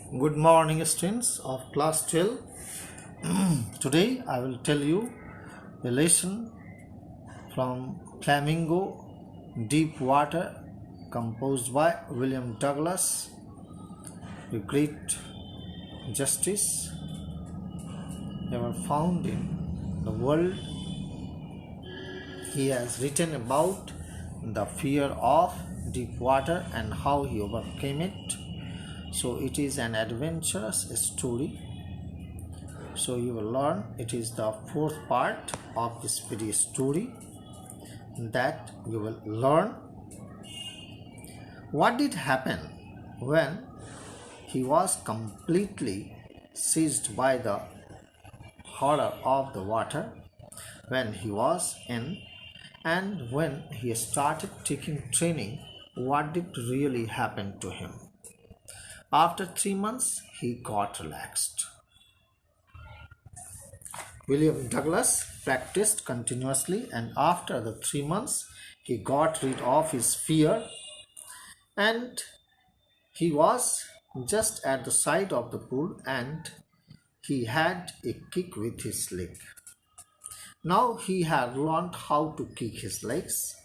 Good morning, students of class 12. Today I will tell you a lesson from Flamingo Deep Water, composed by William Douglas, a great justice ever found in the world. He has written about the fear of deep water and how he overcame it. So it is an adventurous story. So you will learn, it is the fourth part of this video story that you will learn what did happen when he was completely seized by the horror of the water, when he was in, and when he started taking training, what did really happen to him. After 3 months, he got relaxed. William Douglas practiced continuously, and after the 3 months, he got rid of his fear, and he was just at the side of the pool and he had a kick with his leg. Now he had learned how to kick his legs.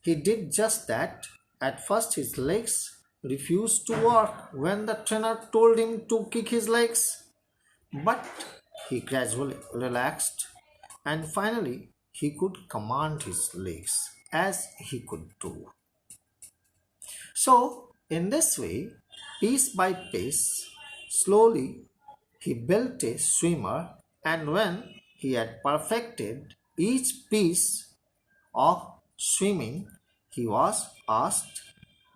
He did just that. At first his legs refused to work when the trainer told him to kick his legs, but he gradually relaxed and finally he could command his legs as he could do. So in this way, piece by piece, slowly he built a swimmer, and when he had perfected each piece of swimming, he was asked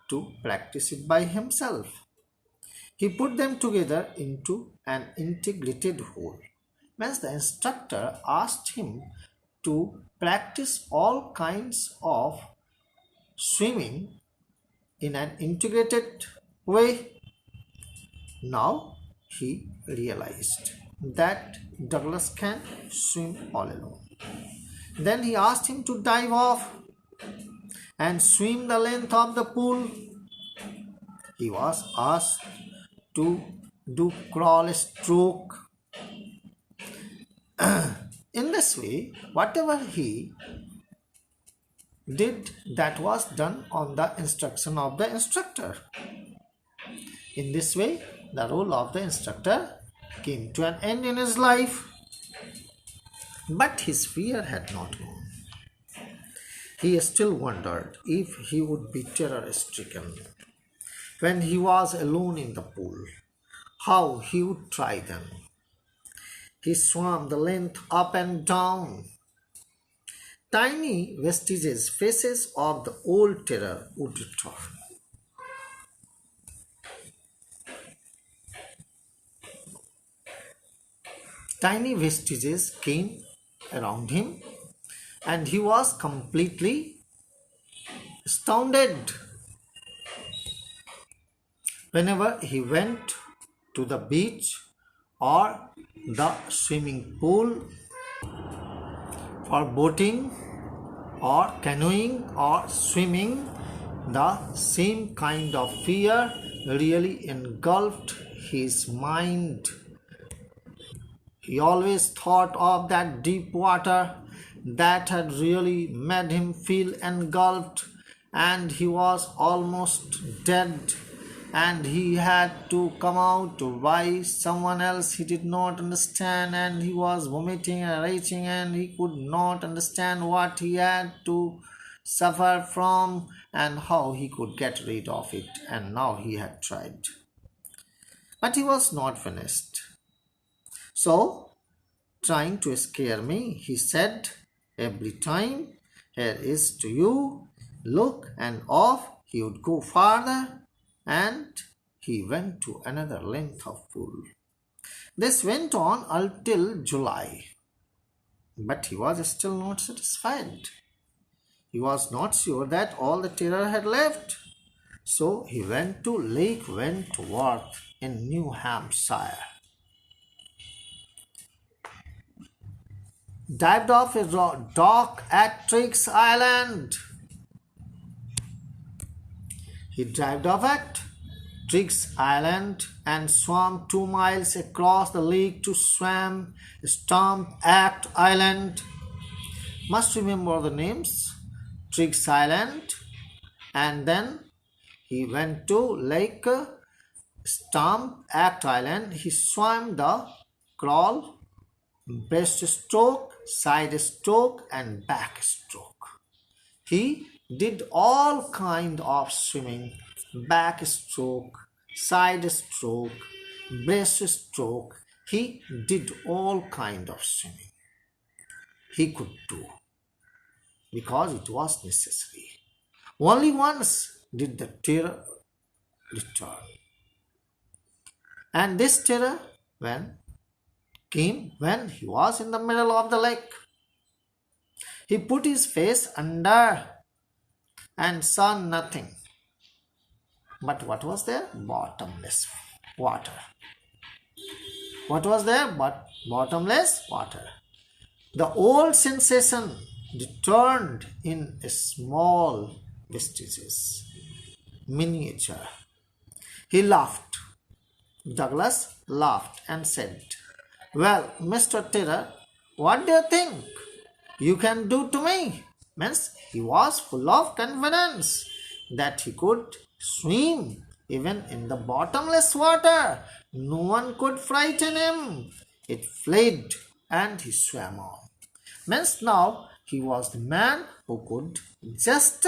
to practice it by himself. He put them together into an integrated whole. Means the instructor asked him to practice all kinds of swimming in an integrated way. Now he realized that Douglas can swim all alone. Then he asked him to dive off and swim the length of the pool. He was asked to do crawl stroke. In this way, whatever he did, that was done on the instruction of the instructor. In this way, the role of the instructor came to an end in his life. But his fear had not gone. He still wondered if he would be terror-stricken when he was alone in the pool, how he would try them. He swam the length up and down. Tiny vestiges, faces of the old terror would return. Tiny vestiges came around him, and he was completely astounded. Whenever he went to the beach or the swimming pool for boating or canoeing or swimming, the same kind of fear really engulfed his mind. He always thought of that deep water that had really made him feel engulfed, and he was almost dead, and he had to come out by someone else he did not understand, and he was vomiting and raging, and he could not understand what he had to suffer from and how he could get rid of it. And now he had tried, but he was not finished. So, trying to scare me, he said every time, "Here is to you, look," and off he would go farther, and he went to another length of pool. This went on until July, but he was still not satisfied. He was not sure that all the terror had left. So he went to Lake Wentworth in New Hampshire. Dived off a dock at Triggs Island. He dived off at Triggs Island and swam 2 miles across the lake to swim Stomp Act Island. Must remember the names. Triggs Island, and then he went to Lake Stomp Act Island. He swam the crawl, breaststroke, side stroke, and backstroke. He did all kind of swimming, backstroke, side stroke, breaststroke. He did all kind of swimming. He could do because it was necessary. Only once did the terror return. And this terror came when he was in the middle of the lake. He put his face under and saw nothing. But what was there? Bottomless water. What was there? But bottomless water. The old sensation returned in small vestiges, miniature. He laughed. Douglas laughed and said, "Well, Mr. Terror, what do you think you can do to me?" Means he was full of confidence that he could swim even in the bottomless water. No one could frighten him. It fled and he swam on. Means now he was the man who could just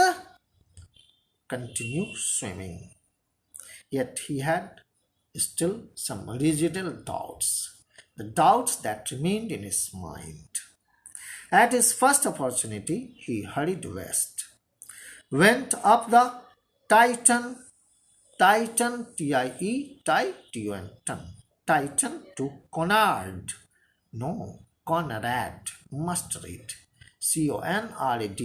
continue swimming. Yet he had still some residual doubts, the doubts that remained in his mind. At his first opportunity, he hurried west, went up the Titan, Titan to Conrad. No, Conrad, must read. Conrad.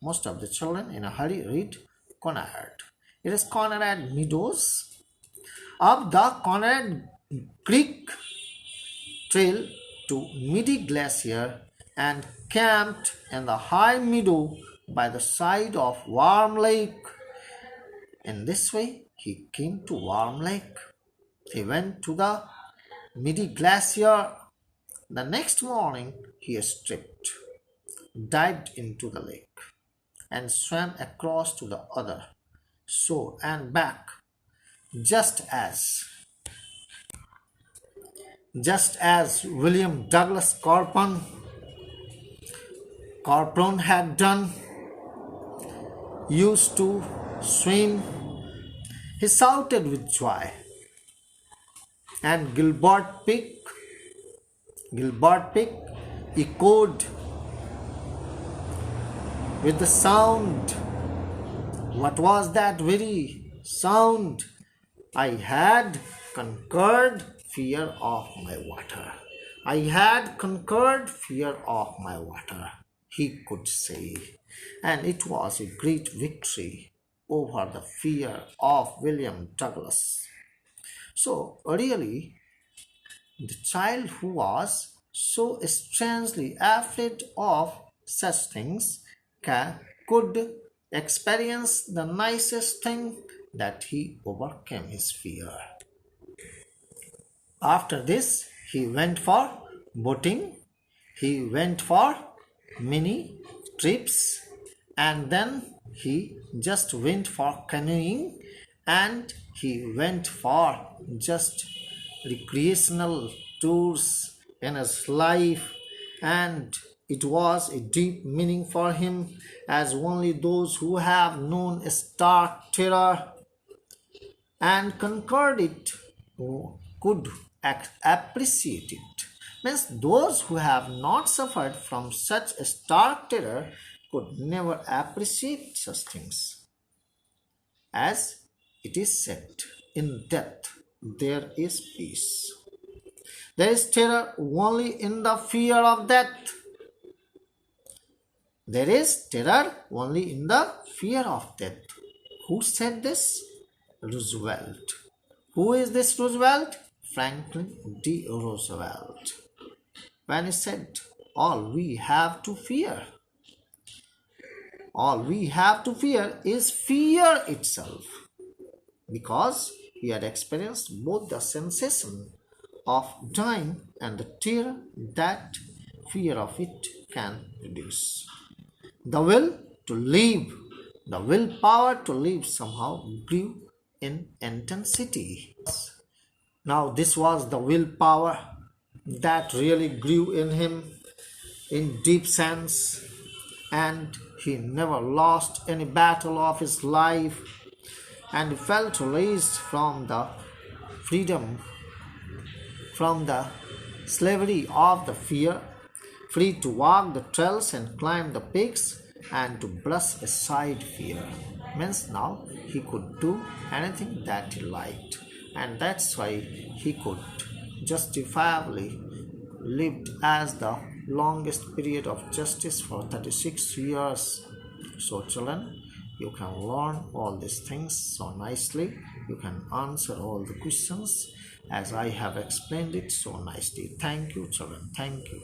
Most of the children in a hurry read Conrad. It is Conrad Meadows. Up the Conrad Creek trail to Midi Glacier and camped in the high meadow by the side of Warm Lake. In this way, he came to Warm Lake. He went to the Midi Glacier. The next morning, he stripped, dived into the lake, and swam across to the other shore and back, just as William Douglas Corcoran had done. Used to swim, he shouted with joy, and Gilbert Pig echoed with the sound. What was that very sound? I had conquered fear of my water. I had conquered fear of my water, he could say. And it was a great victory over the fear of William Douglas. So really, the child who was so strangely afraid of such things could experience the nicest thing, that he overcame his fear. After this, he went for boating, he went for mini trips, and then he just went for canoeing, and he went for just recreational tours in his life, and it was a deep meaning for him, as only those who have known stark terror and conquered it could appreciate it. Means those who have not suffered from such stark terror could never appreciate such things. As it is said, in death there is peace. There is terror only in the fear of death. There is terror only in the fear of death. Who said this? Roosevelt. Who is this Roosevelt? Franklin D. Roosevelt. When he said, all we have to fear is fear itself. Because He had experienced both the sensation of dying and the terror that fear of it can produce. The will to live, the willpower to live somehow grew in intensity. Now, this was the willpower that really grew in him in deep sense, and he never lost any battle of his life, and felt released from the freedom, from the slavery of the fear, free to walk the trails and climb the peaks and to brush aside fear. Means now he could do anything that he liked, and that's why he could justifiably lived as the longest period of justice for 36 years. So children, you can learn all these things so nicely. You can answer all the questions as I have explained it so nicely. Thank you children. Thank you.